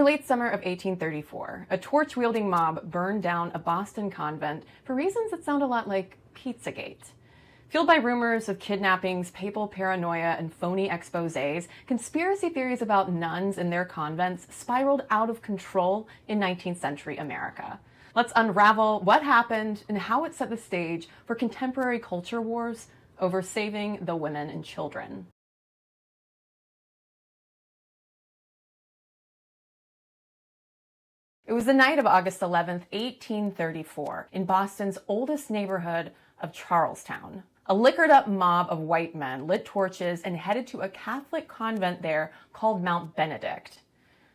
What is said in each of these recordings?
the late summer of 1834, a torch-wielding mob burned down a Boston convent for reasons that sound a lot like Pizzagate. Fueled by rumors of kidnappings, papal paranoia, and phony exposés, conspiracy theories about nuns and their convents spiraled out of control in 19th century America. Let's unravel what happened and how it set the stage for contemporary culture wars over saving the women and children. It was the night of August 11th, 1834, in Boston's oldest neighborhood of Charlestown. A liquored-up mob of white men lit torches and headed to a Catholic convent there called Mount Benedict.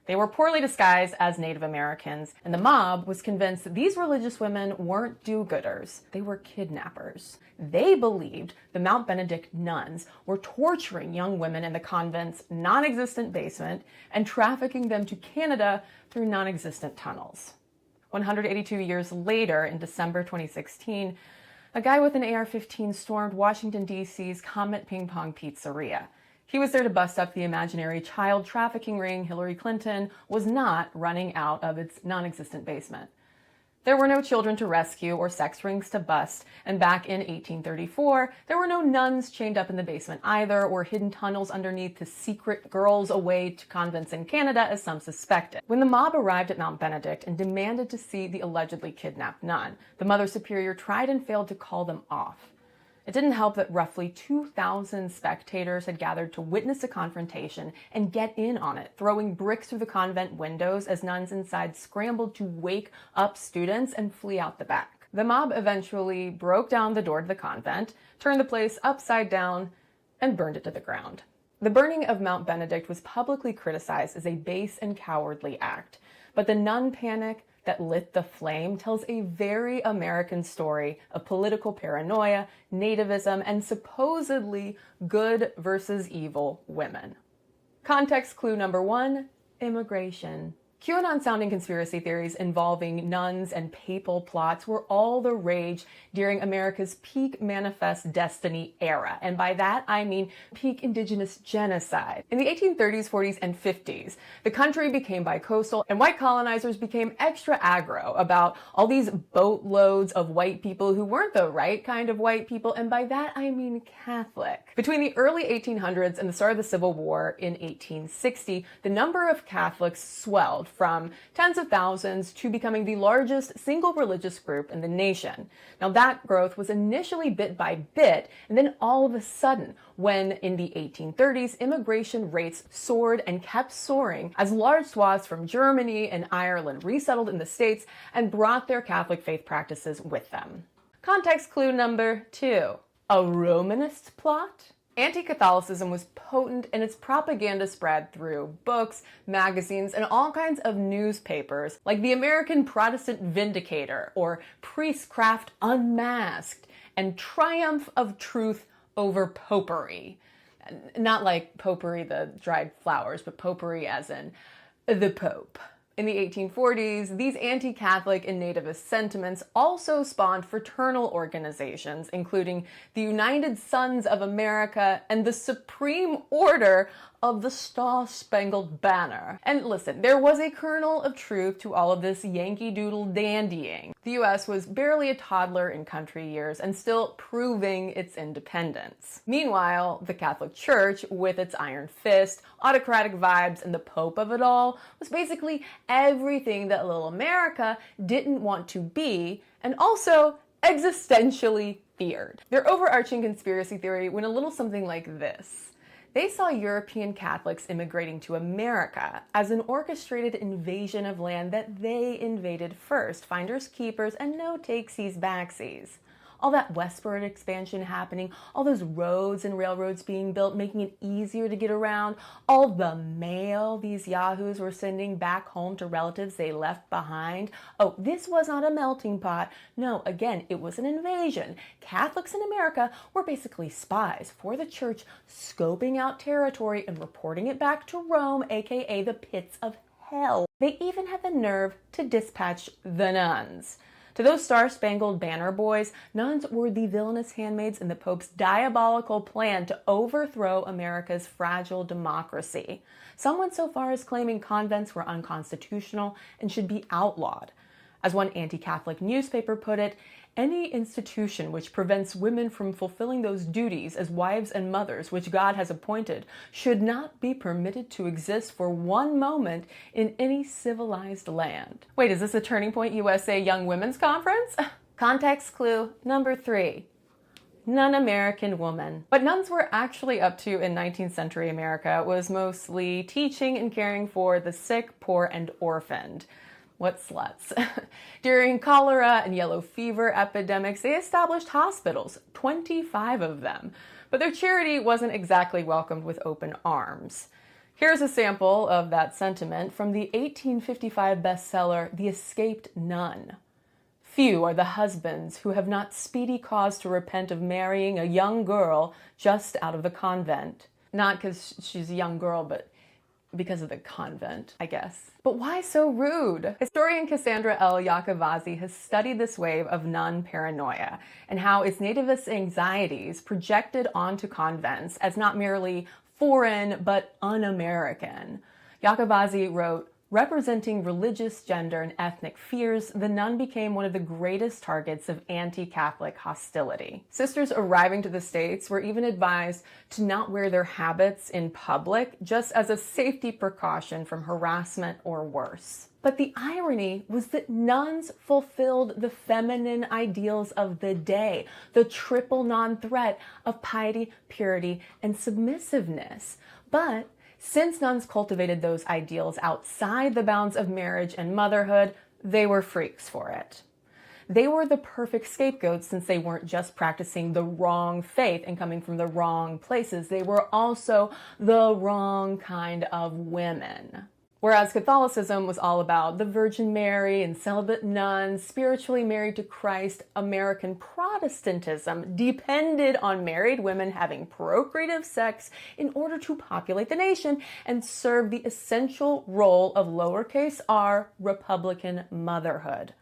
They were poorly disguised as Native Americans, and the mob was convinced that these religious women weren't do-gooders. They were kidnappers. They believed the Mount Benedict nuns were torturing young women in the convent's non-existent basement and trafficking them to Canada through non-existent tunnels. 182 years later, in December 2016, a guy with an AR-15 stormed Washington, D.C.'s Comet Ping Pong Pizzeria. He was there to bust up the imaginary child trafficking ring Hillary Clinton was not running out of its non-existent basement. There were no children to rescue or sex rings to bust, and back in 1834, there were no nuns chained up in the basement either, or hidden tunnels underneath to secret girls away to convents in Canada, as some suspected. When the mob arrived at Mount Benedict and demanded to see the allegedly kidnapped nun, the Mother Superior tried and failed to call them off. It didn't help that roughly 2,000 spectators had gathered to witness a confrontation and get in on it, throwing bricks through the convent windows as nuns inside scrambled to wake up students and flee out the back. The mob eventually broke down the door to the convent, turned the place upside down, and burned it to the ground. The burning of Mount Benedict was publicly criticized as a base and cowardly act, but the nun panic that lit the flame tells a very American story of political paranoia, nativism, and supposedly good versus evil women. Context clue number 1, immigration. QAnon-sounding conspiracy theories involving nuns and papal plots were all the rage during America's peak Manifest Destiny era. And by that, I mean peak indigenous genocide. In the 1830s, 40s, and 50s, the country became bicoastal, and white colonizers became extra aggro about all these boatloads of white people who weren't the right kind of white people, and by that, I mean Catholic. Between the early 1800s and the start of the Civil War in 1860, the number of Catholics swelled from tens of thousands to becoming the largest single religious group in the nation. Now that growth was initially bit by bit, and then all of a sudden, when in the 1830s, immigration rates soared and kept soaring as large swaths from Germany and Ireland resettled in the States and brought their Catholic faith practices with them. Context clue number 2, a Romanist plot? Anti-Catholicism was potent, and its propaganda spread through books, magazines, and all kinds of newspapers like the American Protestant Vindicator or Priestcraft Unmasked and Triumph of Truth over Popery. Not like potpourri, the dried flowers, but potpourri as in the Pope. In the 1840s, these anti-Catholic and nativist sentiments also spawned fraternal organizations, including the United Sons of America and the Supreme Order of the Star-Spangled Banner. And listen, there was a kernel of truth to all of this Yankee Doodle dandying. The US was barely a toddler in country years and still proving its independence. Meanwhile, the Catholic Church, with its iron fist, autocratic vibes, and the Pope of it all, was basically everything that little America didn't want to be, and also existentially feared. Their overarching conspiracy theory went a little something like this. They saw European Catholics immigrating to America as an orchestrated invasion of land that they invaded first, finders keepers, and no takesies backsies. All that westward expansion happening, all those roads and railroads being built, making it easier to get around, all the mail these yahoos were sending back home to relatives they left behind. Oh, this was not a melting pot. No, again, it was an invasion. Catholics in America were basically spies for the church, scoping out territory and reporting it back to Rome, aka the pits of hell. They even had the nerve to dispatch the nuns. To those Star-Spangled Banner boys, nuns were the villainous handmaids in the Pope's diabolical plan to overthrow America's fragile democracy. Some went so far as claiming convents were unconstitutional and should be outlawed. As one anti-Catholic newspaper put it, any institution which prevents women from fulfilling those duties as wives and mothers which God has appointed should not be permitted to exist for one moment in any civilized land. Wait, is this a Turning Point USA Young Women's Conference? Context clue number 3. Non-American woman. What nuns were actually up to in 19th century America was mostly teaching and caring for the sick, poor, and orphaned. What sluts. During cholera and yellow fever epidemics, they established hospitals, 25 of them. But their charity wasn't exactly welcomed with open arms. Here's a sample of that sentiment from the 1855 bestseller, The Escaped Nun. Few are the husbands who have not speedy cause to repent of marrying a young girl just out of the convent. Not because she's a young girl, but because of the convent, I guess. But why so rude? Historian Cassandra L. Iacovazzi has studied this wave of nun paranoia and how its nativist anxieties projected onto convents as not merely foreign but un-American. Iacovazzi wrote, representing religious, gender, and ethnic fears, the nun became one of the greatest targets of anti-Catholic hostility. Sisters arriving to the States were even advised to not wear their habits in public, just as a safety precaution from harassment or worse. But the irony was that nuns fulfilled the feminine ideals of the day, the triple non-threat of piety, purity, and submissiveness. But since nuns cultivated those ideals outside the bounds of marriage and motherhood, they were freaks for it. They were the perfect scapegoats since they weren't just practicing the wrong faith and coming from the wrong places. They were also the wrong kind of women. Whereas Catholicism was all about the Virgin Mary and celibate nuns, spiritually married to Christ, American Protestantism depended on married women having procreative sex in order to populate the nation and serve the essential role of lowercase r Republican motherhood.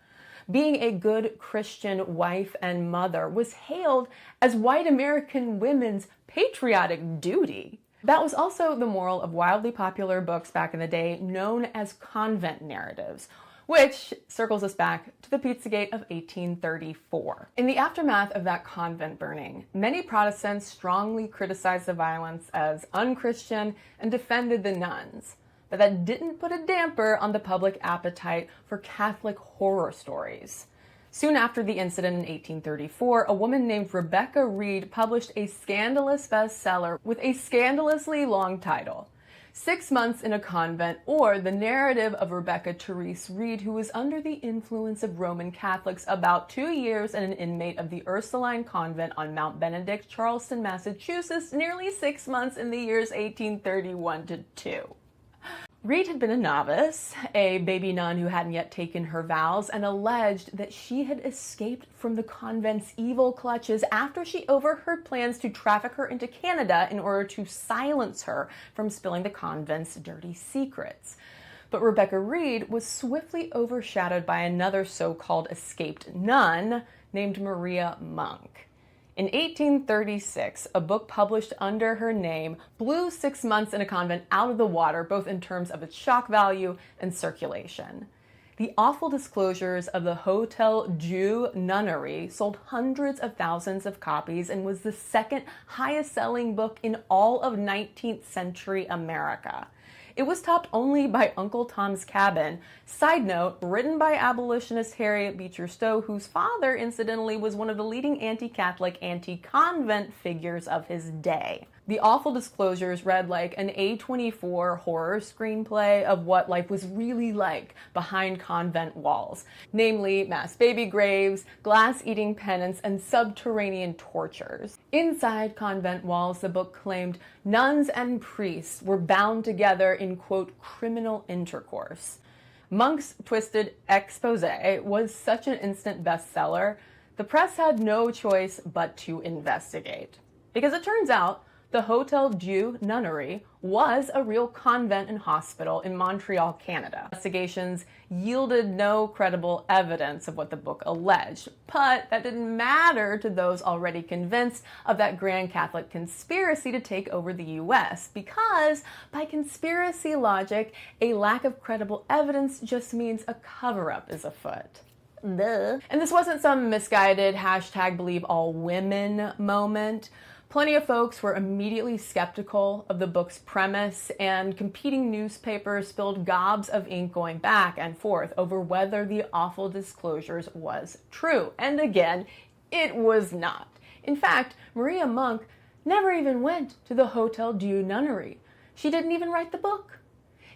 Being a good Christian wife and mother was hailed as white American women's patriotic duty. That was also the moral of wildly popular books back in the day known as Convent narratives, which circles us back to the Pizzagate of 1834. In the aftermath of that convent burning, many Protestants strongly criticized the violence as unchristian and defended the nuns. But that didn't put a damper on the public appetite for Catholic horror stories. Soon after the incident in 1834, a woman named Rebecca Reed published a scandalous bestseller with a scandalously long title, 6 Months in a Convent, or the narrative of Rebecca Therese Reed, who was under the influence of Roman Catholics, about 2 years and an inmate of the Ursuline Convent on Mount Benedict, Charleston, Massachusetts, nearly 6 months in the years 1831 to 2. Reed had been a novice, a baby nun who hadn't yet taken her vows, and alleged that she had escaped from the convent's evil clutches after she overheard plans to traffic her into Canada in order to silence her from spilling the convent's dirty secrets. But Rebecca Reed was swiftly overshadowed by another so-called escaped nun named Maria Monk. In 1836, a book published under her name blew 6 months in a convent out of the water, both in terms of its shock value and circulation. The Awful Disclosures of the Hotel Dieu Nunnery sold hundreds of thousands of copies and was the second highest-selling book in all of 19th century America. It was topped only by Uncle Tom's Cabin. Side note, written by abolitionist Harriet Beecher Stowe, whose father, incidentally, was one of the leading anti-Catholic, anti-convent figures of his day. The Awful Disclosures read like an A24 horror screenplay of what life was really like behind convent walls, namely mass baby graves, glass-eating penance, and subterranean tortures. Inside convent walls, the book claimed nuns and priests were bound together in, quote, criminal intercourse. Monk's twisted expose was such an instant bestseller, the press had no choice but to investigate. Because it turns out, The Hotel Dieu Nunnery was a real convent and hospital in Montreal, Canada. Investigations yielded no credible evidence of what the book alleged, but that didn't matter to those already convinced of that grand Catholic conspiracy to take over the U.S., because by conspiracy logic, a lack of credible evidence just means a cover-up is afoot. Duh. And this wasn't some misguided #BelieveAllWomen moment. Plenty of folks were immediately skeptical of the book's premise, and competing newspapers spilled gobs of ink going back and forth over whether the awful disclosures was true. And again, it was not. In fact, Maria Monk never even went to the Hotel Dieu Nunnery. She didn't even write the book.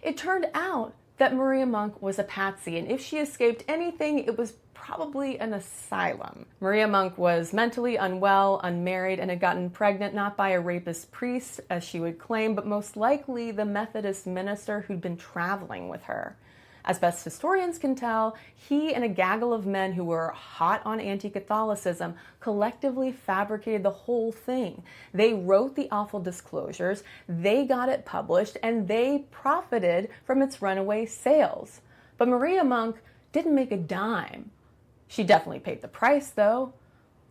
It turned out that Maria Monk was a patsy, and if she escaped anything, it was probably an asylum. Maria Monk was mentally unwell, unmarried, and had gotten pregnant not by a rapist priest, as she would claim, but most likely the Methodist minister who'd been traveling with her. As best historians can tell, he and a gaggle of men who were hot on anti-Catholicism collectively fabricated the whole thing. They wrote the awful disclosures, they got it published, and they profited from its runaway sales. But Maria Monk didn't make a dime. She definitely paid the price, though.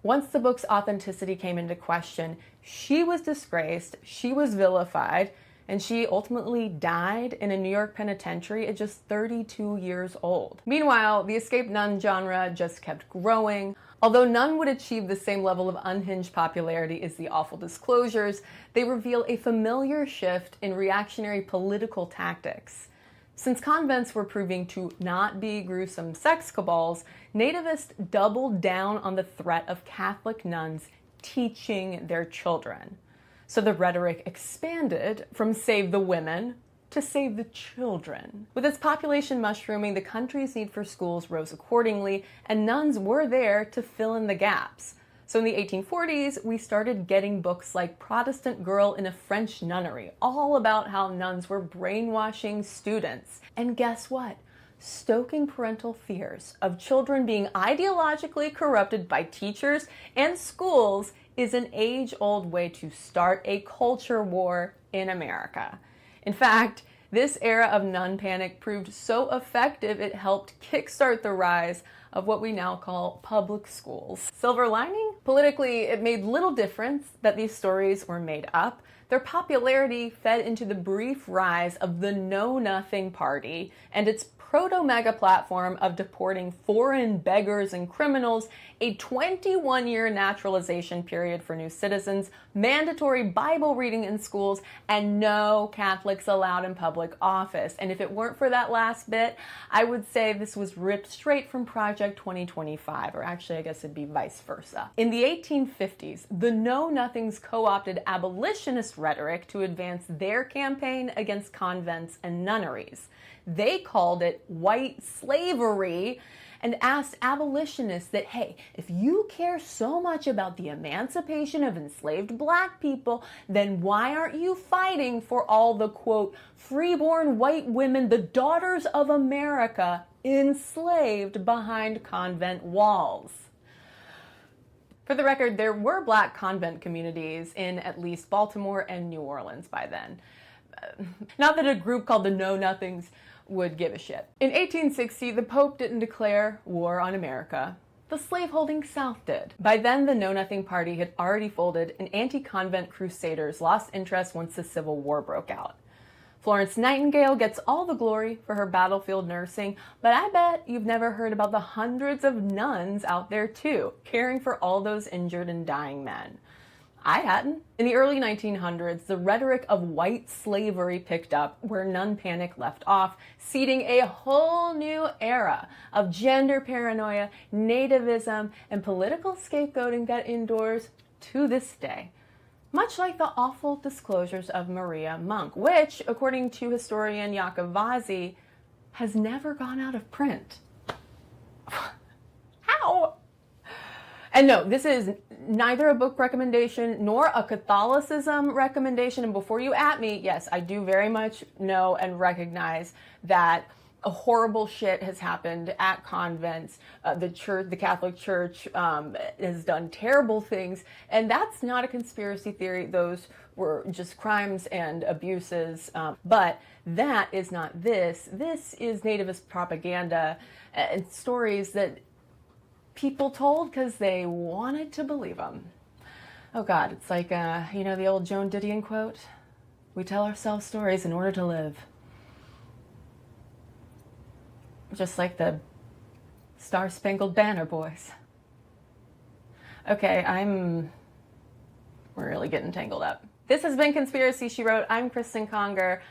Once the book's authenticity came into question, she was disgraced, she was vilified, and she ultimately died in a New York penitentiary at just 32 years old. Meanwhile, the escaped nun genre just kept growing. Although none would achieve the same level of unhinged popularity as the awful disclosures, they reveal a familiar shift in reactionary political tactics. Since convents were proving to not be gruesome sex cabals, Nativists doubled down on the threat of Catholic nuns teaching their children. So the rhetoric expanded from save the women to save the children. With its population mushrooming, the country's need for schools rose accordingly, and nuns were there to fill in the gaps. So in the 1840s, we started getting books like Protestant Girl in a French Nunnery, all about how nuns were brainwashing students. And guess what? Stoking parental fears of children being ideologically corrupted by teachers and schools is an age-old way to start a culture war in America. In fact, this era of nun panic proved so effective it helped kickstart the rise of what we now call public schools. Silver lining? Politically, it made little difference that these stories were made up. Their popularity fed into the brief rise of the Know Nothing Party and its proto-mega platform of deporting foreign beggars and criminals, a 21-year naturalization period for new citizens, mandatory Bible reading in schools, and no Catholics allowed in public office. And if it weren't for that last bit, I would say this was ripped straight from Project 2025, or actually I guess it'd be vice versa. In the 1850s, the Know Nothings co-opted abolitionist rhetoric to advance their campaign against convents and nunneries. They called it white slavery and asked abolitionists that, hey, if you care so much about the emancipation of enslaved black people, then why aren't you fighting for all the, quote, freeborn white women, the daughters of America, enslaved behind convent walls? For the record, there were black convent communities in at least Baltimore and New Orleans by then. Not that a group called the Know Nothings would give a shit. In 1860, the Pope didn't declare war on America. The slaveholding South did. By then, the Know Nothing Party had already folded, and anti-convent crusaders lost interest once the Civil War broke out. Florence Nightingale gets all the glory for her battlefield nursing, but I bet you've never heard about the hundreds of nuns out there too, caring for all those injured and dying men. I hadn't. In the early 1900s, the rhetoric of white slavery picked up where nun panic left off, seeding a whole new era of gender paranoia, nativism, and political scapegoating that endures to this day. Much like the awful disclosures of Maria Monk, which, according to historian Jakob Vazzi, has never gone out of print. How? And no, this is neither a book recommendation nor a Catholicism recommendation. And before you at me, yes, I do very much know and recognize that a horrible shit has happened at convents. The Catholic Church has done terrible things, and that's not a conspiracy theory. Those were just crimes and abuses. But that is not this. This is Nativist propaganda and stories that people told because they wanted to believe them. Oh God, it's like, the old Joan Didion quote? We tell ourselves stories in order to live. Just like the Star-Spangled Banner boys. Okay, we're really getting tangled up. This has been Conspiracy, She Wrote. I'm Kristen Conger.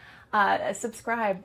Subscribe.